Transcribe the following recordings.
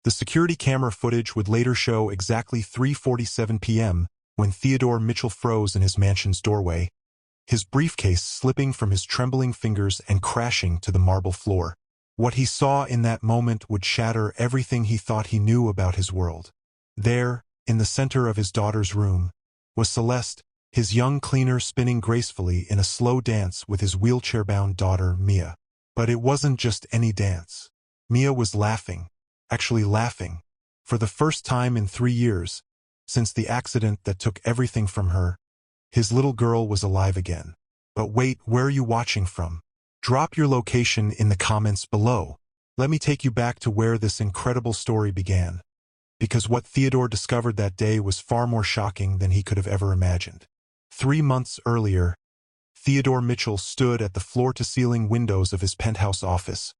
The security camera footage would later show exactly 3:47 p.m. when Theodore Mitchell froze in his mansion's doorway, his briefcase slipping from his trembling fingers and crashing to the marble floor. What he saw in that moment would shatter everything he thought he knew about his world. There, in the center of his daughter's room, was Celeste, his young cleaner spinning gracefully in a slow dance with his wheelchair-bound daughter, Mia. But it wasn't just any dance. Mia was laughing, actually laughing, for the first time in 3 years, since the accident that took everything from her. His little girl was alive again. But wait, where are you watching from? Drop your location in the comments below. Let me take you back to where this incredible story began. Because what Theodore discovered that day was far more shocking than he could have ever imagined. 3 months earlier, Theodore Mitchell stood at the floor-to-ceiling windows of his penthouse office,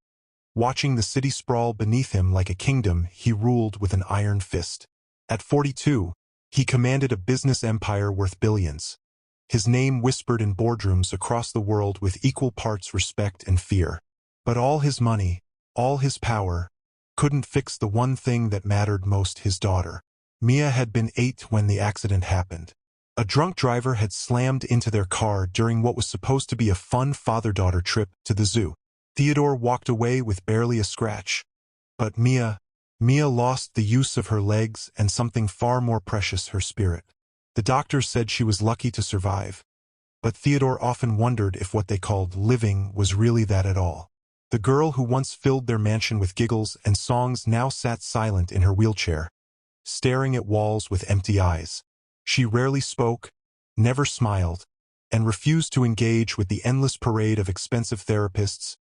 watching the city sprawl beneath him like a kingdom he ruled with an iron fist. At 42, he commanded a business empire worth billions, his name whispered in boardrooms across the world with equal parts respect and fear. But all his money, all his power, couldn't fix the one thing that mattered most: his daughter. Mia had been 8 when the accident happened. A drunk driver had slammed into their car during what was supposed to be a fun father-daughter trip to the zoo. Theodore walked away with barely a scratch. But Mia lost the use of her legs and something far more precious, her spirit. The doctors said she was lucky to survive. But Theodore often wondered if what they called living was really that at all. The girl who once filled their mansion with giggles and songs now sat silent in her wheelchair, staring at walls with empty eyes. She rarely spoke, never smiled, and refused to engage with the endless parade of expensive therapists,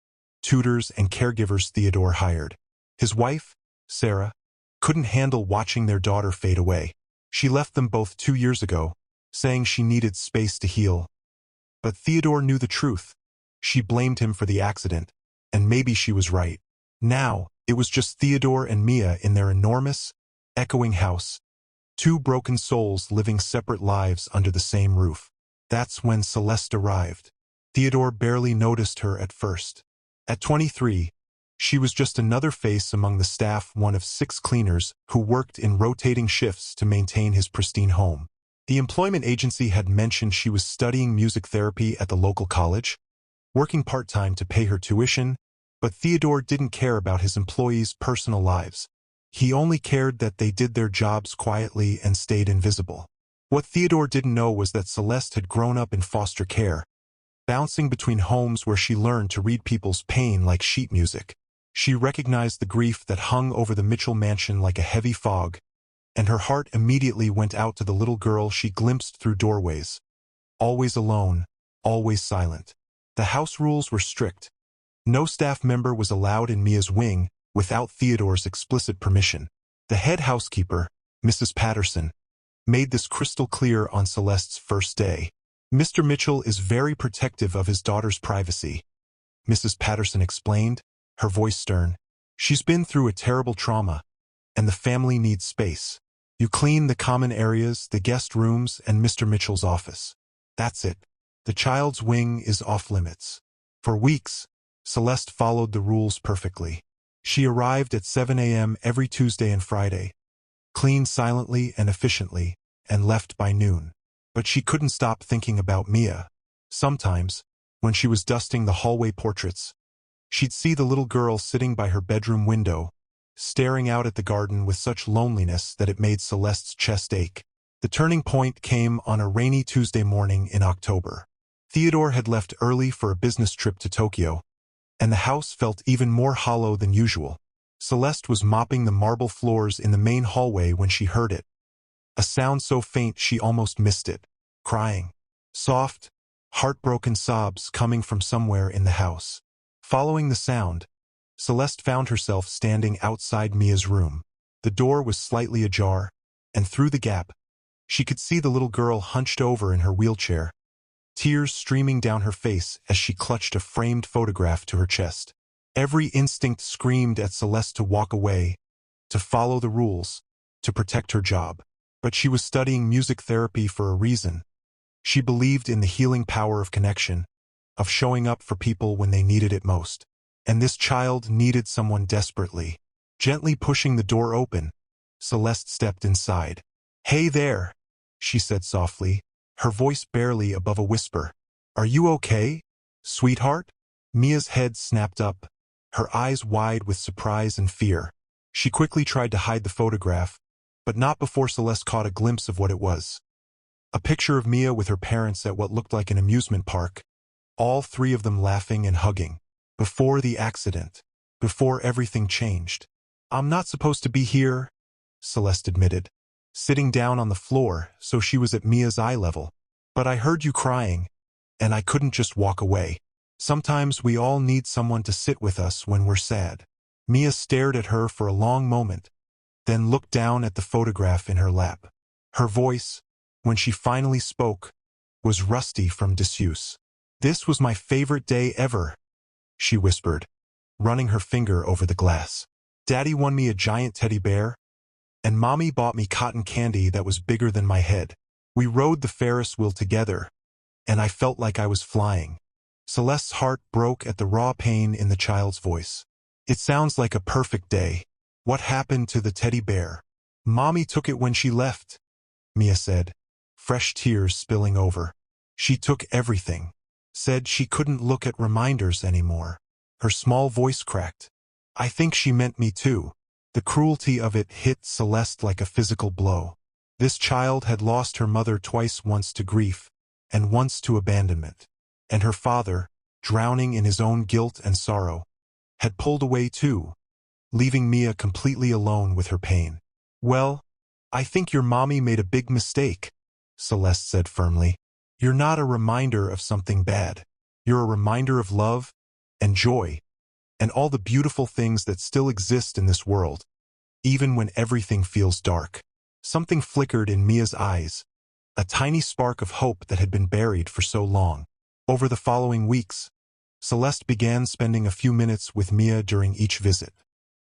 tutors, and caregivers Theodore hired. His wife, Sarah, couldn't handle watching their daughter fade away. She left them both 2 years ago, saying she needed space to heal. But Theodore knew the truth. She blamed him for the accident, and maybe she was right. Now, it was just Theodore and Mia in their enormous, echoing house, 2 broken souls living separate lives under the same roof. That's when Celeste arrived. Theodore barely noticed her at first. At 23, she was just another face among the staff, one of 6 cleaners who worked in rotating shifts to maintain his pristine home. The employment agency had mentioned she was studying music therapy at the local college, working part-time to pay her tuition, but Theodore didn't care about his employees' personal lives. He only cared that they did their jobs quietly and stayed invisible. What Theodore didn't know was that Celeste had grown up in foster care, bouncing between homes where she learned to read people's pain like sheet music. She recognized the grief that hung over the Mitchell mansion like a heavy fog, and her heart immediately went out to the little girl she glimpsed through doorways. Always alone, always silent. The house rules were strict. No staff member was allowed in Mia's wing without Theodore's explicit permission. The head housekeeper, Mrs. Patterson, made this crystal clear on Celeste's first day. "Mr. Mitchell is very protective of his daughter's privacy," Mrs. Patterson explained, her voice stern. "She's been through a terrible trauma, and the family needs space. You clean the common areas, the guest rooms, and Mr. Mitchell's office. That's it. The child's wing is off limits." For weeks, Celeste followed the rules perfectly. She arrived at 7 a.m. every Tuesday and Friday, cleaned silently and efficiently, and left by noon. But she couldn't stop thinking about Mia. Sometimes, when she was dusting the hallway portraits, she'd see the little girl sitting by her bedroom window, staring out at the garden with such loneliness that it made Celeste's chest ache. The turning point came on a rainy Tuesday morning in October. Theodore had left early for a business trip to Tokyo, and the house felt even more hollow than usual. Celeste was mopping the marble floors in the main hallway when she heard it. A sound so faint she almost missed it. Crying. Soft, heartbroken sobs coming from somewhere in the house. Following the sound, Celeste found herself standing outside Mia's room. The door was slightly ajar, and through the gap, she could see the little girl hunched over in her wheelchair, tears streaming down her face as she clutched a framed photograph to her chest. Every instinct screamed at Celeste to walk away, to follow the rules, to protect her job. But she was studying music therapy for a reason. She believed in the healing power of connection, of showing up for people when they needed it most. And this child needed someone desperately. Gently pushing the door open, Celeste stepped inside. "Hey there," she said softly, her voice barely above a whisper. "Are you okay, sweetheart?" Mia's head snapped up, her eyes wide with surprise and fear. She quickly tried to hide the photograph, but not before Celeste caught a glimpse of what it was. A picture of Mia with her parents at what looked like an amusement park, all three of them laughing and hugging. Before the accident. Before everything changed. "I'm not supposed to be here," Celeste admitted, sitting down on the floor so she was at Mia's eye level. "But I heard you crying, and I couldn't just walk away. Sometimes we all need someone to sit with us when we're sad." Mia stared at her for a long moment, then looked down at the photograph in her lap. Her voice, when she finally spoke, was rusty from disuse. "This was my favorite day ever," she whispered, running her finger over the glass. "Daddy won me a giant teddy bear, and Mommy bought me cotton candy that was bigger than my head. We rode the Ferris wheel together, and I felt like I was flying." Celeste's heart broke at the raw pain in the child's voice. "It sounds like a perfect day. What happened to the teddy bear?" "Mommy took it when she left," Mia said, fresh tears spilling over. "She took everything. Said she couldn't look at reminders anymore." Her small voice cracked. "I think she meant me too." The cruelty of it hit Celeste like a physical blow. This child had lost her mother twice, once to grief, and once to abandonment. And her father, drowning in his own guilt and sorrow, had pulled away too, leaving Mia completely alone with her pain. "Well, I think your mommy made a big mistake," Celeste said firmly. "You're not a reminder of something bad. You're a reminder of love and joy and all the beautiful things that still exist in this world, even when everything feels dark." Something flickered in Mia's eyes, a tiny spark of hope that had been buried for so long. Over the following weeks, Celeste began spending a few minutes with Mia during each visit.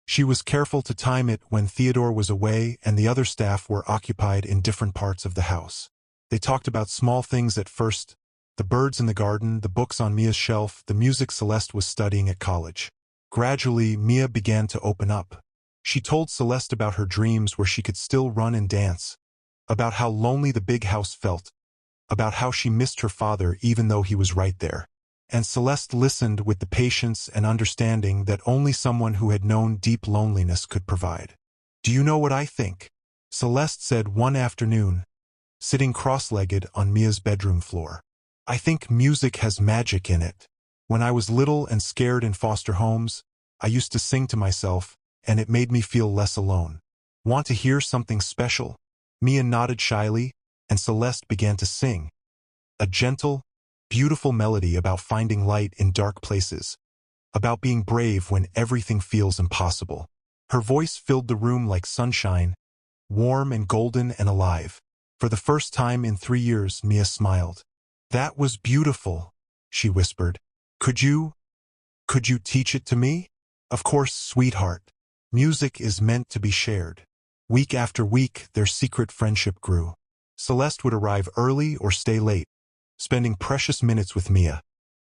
She was careful to time it when Theodore was away and the other staff were occupied in different parts of the house. They talked about small things at first: the birds in the garden, the books on Mia's shelf, the music Celeste was studying at college. Gradually, Mia began to open up. She told Celeste about her dreams where she could still run and dance, about how lonely the big house felt, about how she missed her father even though he was right there. And Celeste listened with the patience and understanding that only someone who had known deep loneliness could provide. "Do you know what I think?" Celeste said one afternoon, sitting cross-legged on Mia's bedroom floor. "I think music has magic in it. When I was little and scared in foster homes, I used to sing to myself, and it made me feel less alone. Want to hear something special?" Mia nodded shyly, and Celeste began to sing. A gentle, beautiful melody about finding light in dark places, about being brave when everything feels impossible. Her voice filled the room like sunshine, warm and golden and alive. For the first time in 3 years, Mia smiled. "That was beautiful," she whispered. Could you teach it to me?" "Of course, sweetheart. Music is meant to be shared." Week after week, their secret friendship grew. Celeste would arrive early or stay late, spending precious minutes with Mia,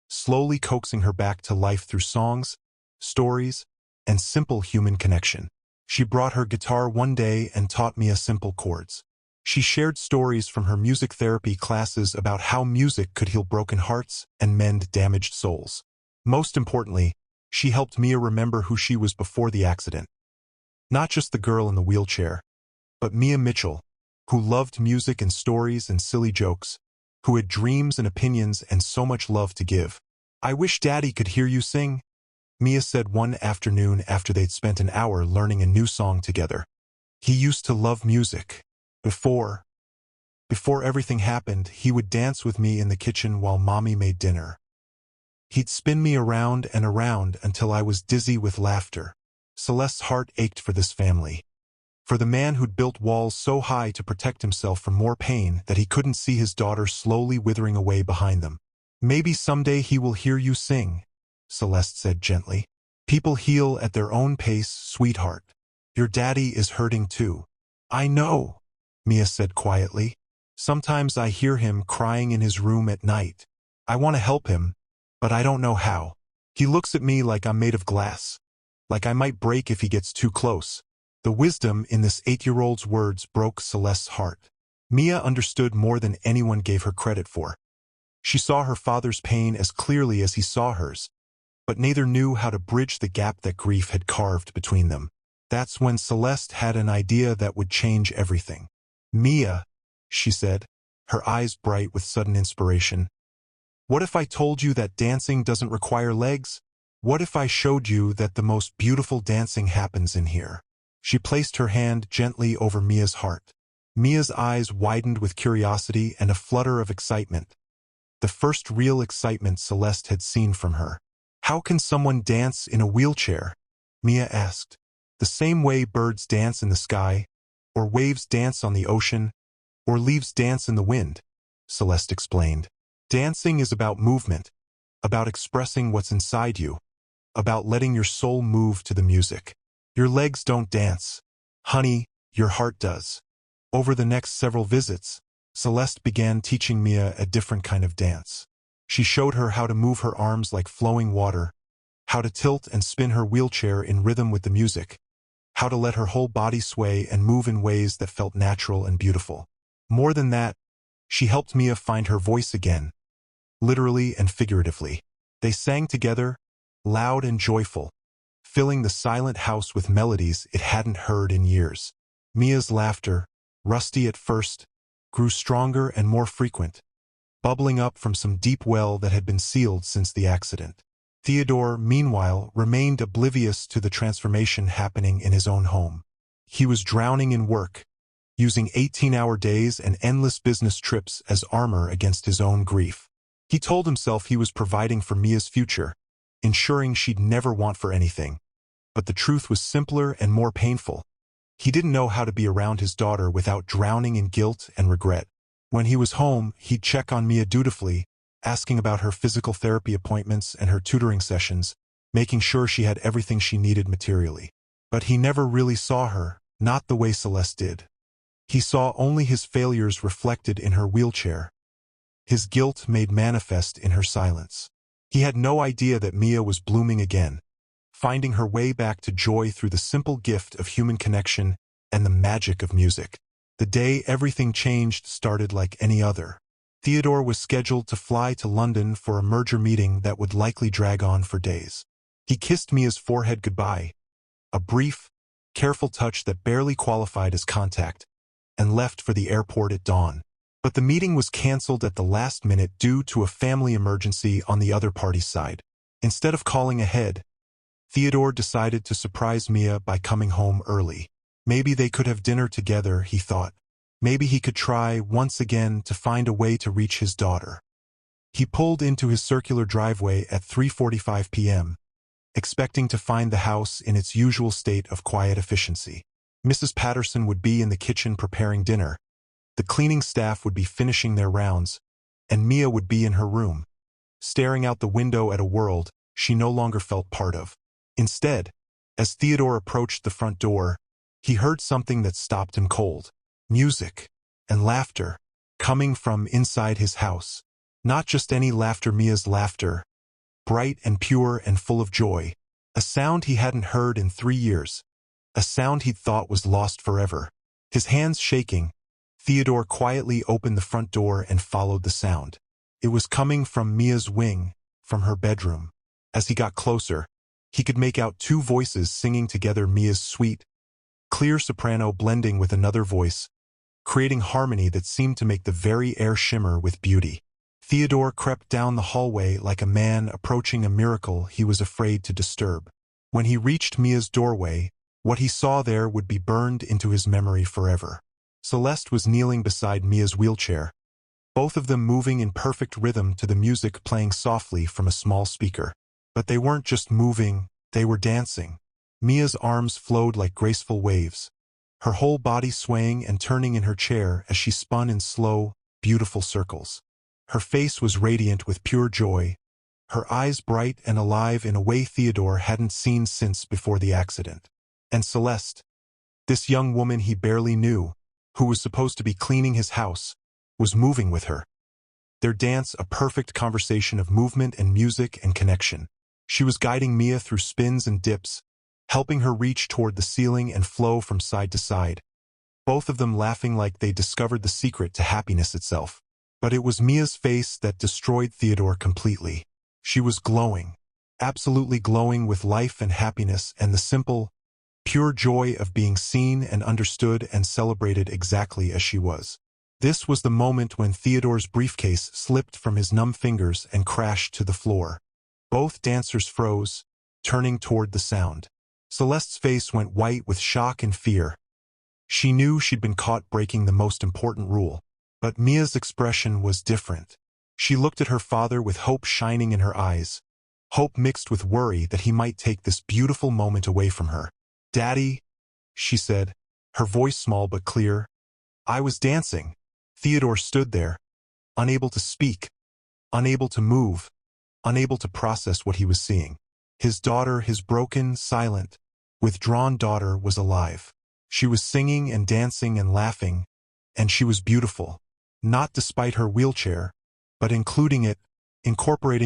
slowly coaxing her back to life through songs, stories, and simple human connection. She brought her guitar one day and taught Mia simple chords. She shared stories from her music therapy classes about how music could heal broken hearts and mend damaged souls. Most importantly, she helped Mia remember who she was before the accident. Not just the girl in the wheelchair, but Mia Mitchell, who loved music and stories and silly jokes, who had dreams and opinions and so much love to give. "I wish Daddy could hear you sing," Mia said one afternoon after they'd spent an hour learning a new song together. "He used to love music. Before everything happened, he would dance with me in the kitchen while Mommy made dinner. He'd spin me around and around until I was dizzy with laughter." Celeste's heart ached for this family, for the man who'd built walls so high to protect himself from more pain that he couldn't see his daughter slowly withering away behind them. "Maybe someday he will hear you sing," Celeste said gently. "People heal at their own pace, sweetheart. Your daddy is hurting too." "I know," Mia said quietly. "Sometimes I hear him crying in his room at night. I want to help him, but I don't know how. He looks at me like I'm made of glass, like I might break if he gets too close. The wisdom in this 8-year-old's words broke Celeste's heart. Mia understood more than anyone gave her credit for. She saw her father's pain as clearly as he saw hers, but neither knew how to bridge the gap that grief had carved between them. That's when Celeste had an idea that would change everything. "Mia," she said, her eyes bright with sudden inspiration, "what if I told you that dancing doesn't require legs? What if I showed you that the most beautiful dancing happens in here?" She placed her hand gently over Mia's heart. Mia's eyes widened with curiosity and a flutter of excitement. The first real excitement Celeste had seen from her. "How can someone dance in a wheelchair?" Mia asked. "The same way birds dance in the sky, or waves dance on the ocean, or leaves dance in the wind," Celeste explained. "Dancing is about movement, about expressing what's inside you, about letting your soul move to the music. Your legs don't dance. Honey, your heart does." Over the next several visits, Celeste began teaching Mia a different kind of dance. She showed her how to move her arms like flowing water, how to tilt and spin her wheelchair in rhythm with the music, how to let her whole body sway and move in ways that felt natural and beautiful. More than that, she helped Mia find her voice again, literally and figuratively. They sang together, loud and joyful, filling the silent house with melodies it hadn't heard in years. Mia's laughter, rusty at first, grew stronger and more frequent, bubbling up from some deep well that had been sealed since the accident. Theodore, meanwhile, remained oblivious to the transformation happening in his own home. He was drowning in work, using 18-hour days and endless business trips as armor against his own grief. He told himself he was providing for Mia's future, ensuring she'd never want for anything. But the truth was simpler and more painful. He didn't know how to be around his daughter without drowning in guilt and regret. When he was home, he'd check on Mia dutifully, asking about her physical therapy appointments and her tutoring sessions, making sure she had everything she needed materially. But he never really saw her, not the way Celeste did. He saw only his failures reflected in her wheelchair, his guilt made manifest in her silence. He had no idea that Mia was blooming again, finding her way back to joy through the simple gift of human connection and the magic of music. The day everything changed started like any other. Theodore was scheduled to fly to London for a merger meeting that would likely drag on for days. He kissed Mia's forehead goodbye, a brief, careful touch that barely qualified as contact, and left for the airport at dawn. But the meeting was cancelled at the last minute due to a family emergency on the other party's side. Instead of calling ahead, Theodore decided to surprise Mia by coming home early. Maybe they could have dinner together, he thought. Maybe he could try, once again, to find a way to reach his daughter. He pulled into his circular driveway at 3:45 p.m., expecting to find the house in its usual state of quiet efficiency. Mrs. Patterson would be in the kitchen preparing dinner, the cleaning staff would be finishing their rounds, and Mia would be in her room, staring out the window at a world she no longer felt part of. Instead, as Theodore approached the front door, he heard something that stopped him cold. Music and laughter coming from inside his house. Not just any laughter, Mia's laughter, bright and pure and full of joy. A sound he hadn't heard in 3 years. A sound he'd thought was lost forever. His hands shaking, Theodore quietly opened the front door and followed the sound. It was coming from Mia's wing, from her bedroom. As he got closer, he could make out 2 voices singing together, Mia's sweet, clear soprano blending with another voice, creating harmony that seemed to make the very air shimmer with beauty. Theodore crept down the hallway like a man approaching a miracle he was afraid to disturb. When he reached Mia's doorway, what he saw there would be burned into his memory forever. Celeste was kneeling beside Mia's wheelchair, both of them moving in perfect rhythm to the music playing softly from a small speaker. But they weren't just moving, they were dancing. Mia's arms flowed like graceful waves, her whole body swaying and turning in her chair as she spun in slow, beautiful circles. Her face was radiant with pure joy, her eyes bright and alive in a way Theodore hadn't seen since before the accident. And Celeste, this young woman he barely knew, who was supposed to be cleaning his house, was moving with her. Their dance a perfect conversation of movement and music and connection. She was guiding Mia through spins and dips, helping her reach toward the ceiling and flow from side to side, both of them laughing like they discovered the secret to happiness itself. But it was Mia's face that destroyed Theodore completely. She was glowing, absolutely glowing with life and happiness and the simple, pure joy of being seen and understood and celebrated exactly as she was. This was the moment when Theodore's briefcase slipped from his numb fingers and crashed to the floor. Both dancers froze, turning toward the sound. Celeste's face went white with shock and fear. She knew she'd been caught breaking the most important rule. But Mia's expression was different. She looked at her father with hope shining in her eyes, hope mixed with worry that he might take this beautiful moment away from her. "Daddy," she said, her voice small but clear. "I was dancing." Theodore stood there, unable to speak, unable to move, unable to process what he was seeing. His daughter, his broken, silent, withdrawn daughter, was alive. She was singing and dancing and laughing, and she was beautiful. Not despite her wheelchair, but incorporating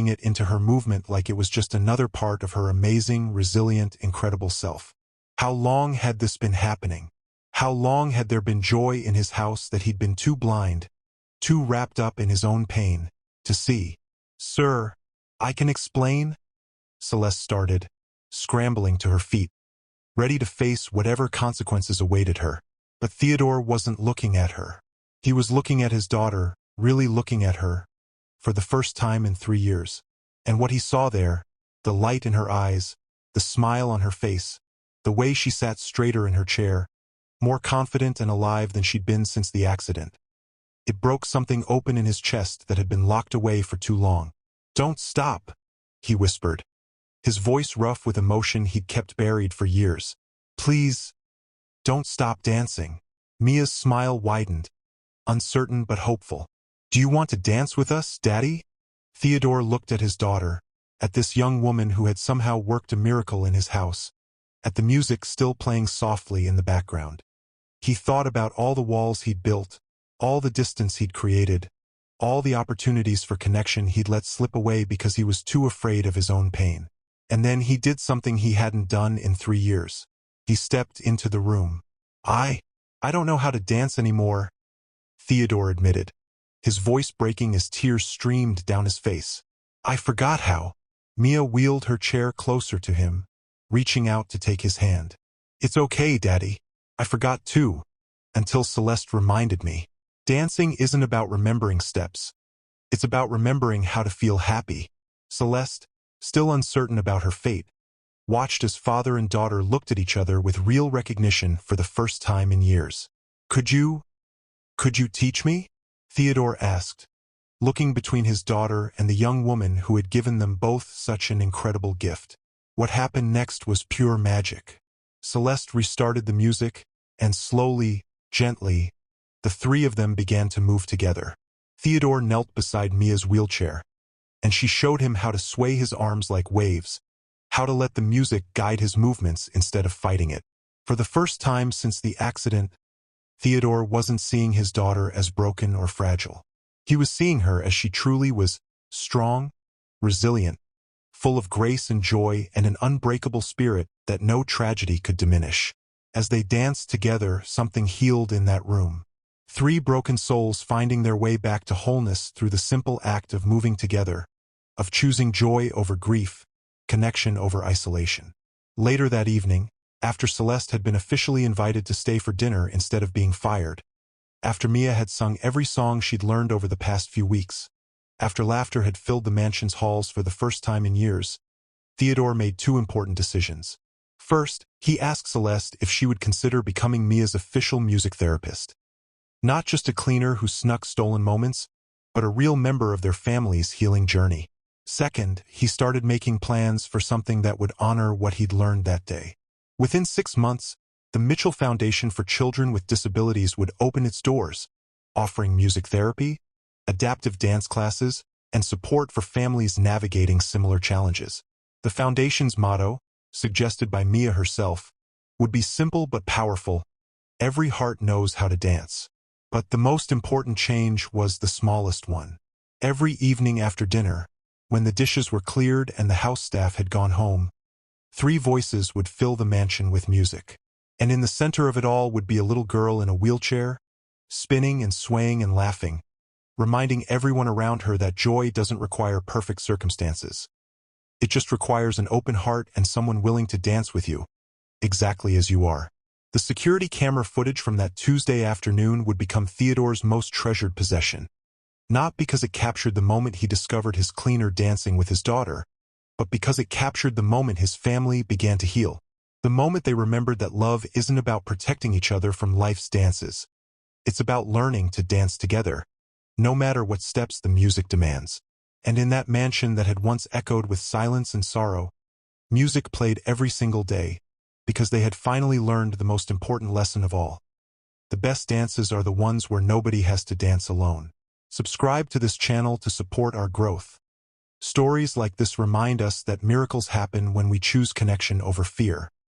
it into her movement like it was just another part of her amazing, resilient, incredible self. How long had this been happening? How long had there been joy in his house that he'd been too blind, too wrapped up in his own pain, to see? "Sir, I can explain?" Celeste started, scrambling to her feet, ready to face whatever consequences awaited her. But Theodore wasn't looking at her. He was looking at his daughter, really looking at her, for the first time in 3 years. And what he saw there, the light in her eyes, the smile on her face, the way she sat straighter in her chair, more confident and alive than she'd been since the accident. It broke something open in his chest that had been locked away for too long. "Don't stop," he whispered, his voice rough with emotion he'd kept buried for years. "Please, don't stop dancing." Mia's smile widened, uncertain but hopeful. "Do you want to dance with us, Daddy?" Theodore looked at his daughter, at this young woman who had somehow worked a miracle in his house, at the music still playing softly in the background. He thought about all the walls he'd built, all the distance he'd created, all the opportunities for connection he'd let slip away because he was too afraid of his own pain. And then he did something he hadn't done in 3 years. He stepped into the room. I don't know how to dance anymore," Theodore admitted, his voice breaking as tears streamed down his face. "I forgot how." Mia wheeled her chair closer to him, reaching out to take his hand. "It's okay, Daddy. I forgot too, until Celeste reminded me. Dancing isn't about remembering steps. It's about remembering how to feel happy." Celeste, still uncertain about her fate, watched as father and daughter looked at each other with real recognition for the first time in years. Could you teach me?" Theodore asked, looking between his daughter and the young woman who had given them both such an incredible gift. What happened next was pure magic. Celeste restarted the music, and slowly, gently, the 3 of them began to move together. Theodore knelt beside Mia's wheelchair, and she showed him how to sway his arms like waves, how to let the music guide his movements instead of fighting it. For the first time since the accident, Theodore wasn't seeing his daughter as broken or fragile. He was seeing her as she truly was: strong, resilient, full of grace and joy and an unbreakable spirit that no tragedy could diminish. As they danced together, something healed in that room. 3 broken souls finding their way back to wholeness through the simple act of moving together, of choosing joy over grief, connection over isolation. Later that evening, after Celeste had been officially invited to stay for dinner instead of being fired, after Mia had sung every song she'd learned over the past few weeks, after laughter had filled the mansion's halls for the first time in years, Theodore made 2 important decisions. First, he asked Celeste if she would consider becoming Mia's official music therapist. Not just a cleaner who snuck stolen moments, but a real member of their family's healing journey. Second, he started making plans for something that would honor what he'd learned that day. Within 6 months, the Mitchell Foundation for Children with Disabilities would open its doors, offering music therapy, adaptive dance classes, and support for families navigating similar challenges. The foundation's motto, suggested by Mia herself, would be simple but powerful: every heart knows how to dance. But the most important change was the smallest one. Every evening after dinner, when the dishes were cleared and the house staff had gone home, Three voices would fill the mansion with music. And in the center of it all would be a little girl in a wheelchair, spinning and swaying and laughing, reminding everyone around her that joy doesn't require perfect circumstances. It just requires an open heart and someone willing to dance with you, exactly as you are. The security camera footage from that Tuesday afternoon would become Theodore's most treasured possession. Not because it captured the moment he discovered his cleaner dancing with his daughter, but because it captured the moment his family began to heal. The moment they remembered that love isn't about protecting each other from life's dances. It's about learning to dance together, no matter what steps the music demands. And in that mansion that had once echoed with silence and sorrow, music played every single day, because they had finally learned the most important lesson of all. The best dances are the ones where nobody has to dance alone. Subscribe to this channel to support our growth. Stories like this remind us that miracles happen when we choose connection over fear.